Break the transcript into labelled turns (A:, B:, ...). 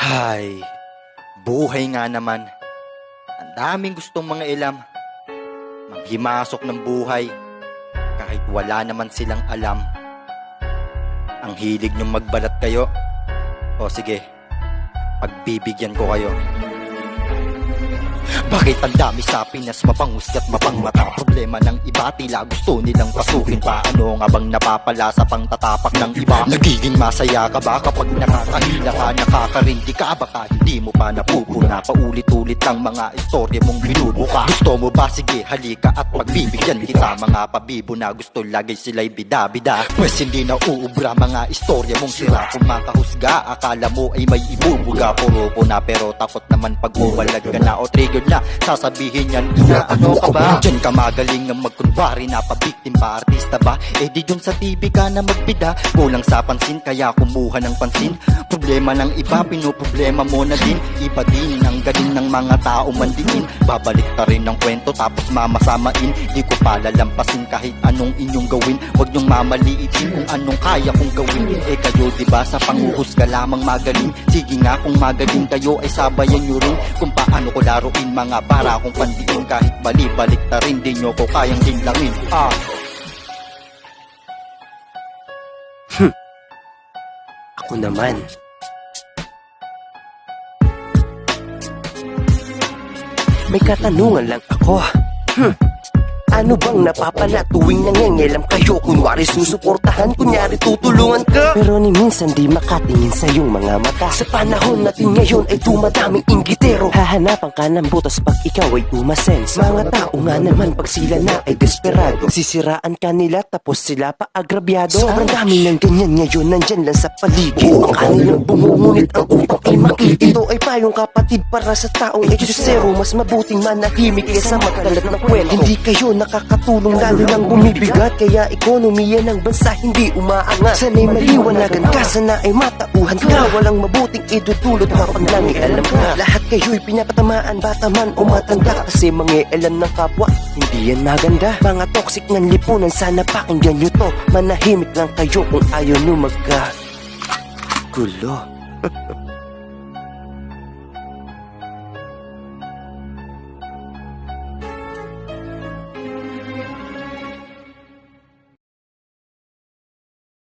A: Ay, buhay nga naman. Ang daming gustong mga ilam. Manghimasok ng buhay kahit wala naman silang alam. Ang hilig niyong magbalat kayo. O sige, pagbibigyan ko kayo. Bakit ang dami sa Pinas mapangusgat mapangmata? Problema ng iba tila gusto nilang pasukin pa. Ano nga bang napapala sa pangtatapak ng iba? Nagiging masaya ka ba kapag nakakahila ka? Nakakarindi ka baka hindi mo pa napupuna? Paulit-ulit ang mga istorya mong binubuka. Gusto mo ba? Sige halika at pagbibigyan kita. Mga pabibo na gusto lagi sila'y bida-bida. Pwes hindi na uubra mga istorya mong sira. Kung makahusga akala mo ay may ibubuga. Puro po na pero takot naman pag uwalag ka na o trigger na sasabihin yan, ina ano ka ba? Diyan ka magaling ng magkunwari na pabiktim ba? Artista ba? Eh di dun sa TV ka na magbida. Kulang sa pansin kaya kumuha ng pansin. Problema ng iba, pinoproblema mo na din. Iba din ang galing ng mga tao mandiin. Babalik ta rin ng kwento tapos mamasamain. Di ko palalampasin kahit anong inyong gawin. Huwag niyong mamaliitin kung anong kaya kong gawin. Eh kayo diba sa panguhusga lamang magaling? Sige nga kung magaling kayo ay sabayan nyo rin kung paano ko laruin mga para akong pandiin. Kahit bali-balik na rin di nyo ko kayang hinlangin.
B: Ako naman. May katanungan lang ako. Ano bang napapala tuwing nangyangelam kayo? Kunwari susuportahan, kunyari tutulungan ka. Pero ni minsan di makatingin sa iyong mga mata. Sa panahon natin ngayon ay dumadaming inggitero. Hahanapan ka ng butas pag ikaw ay umasense. Mga tao nga naman pag sila na ay desperado. Sisiraan ka nila tapos sila pa agrabyado. Sobrang dami ng ganyan ngayon nandyan lang sa paligid. Ang kanilang bumungungit ang utak ay makikid. Ito ay payong kapatid para sa taong edyosero. Mas mabuting manahimik kaysa magkalat ng kwento. Hindi kayo nakakatulong lalo lang bumibigat. Kaya ekonomiya ng bansa hindi umaangat. Sana'y maliwanagan ka, sana ay matauhan ka. Walang mabuting idudulot kapag nangialam ka. Lahat kayo'y pinapatamaan, bata man o matanda. Kasi mangialam ng kapwa, hindi yan maganda. Mga toxic ng lipunan, sana pakinggan nyo to. Manahimik lang kayo kung ayaw nyo magka gulo.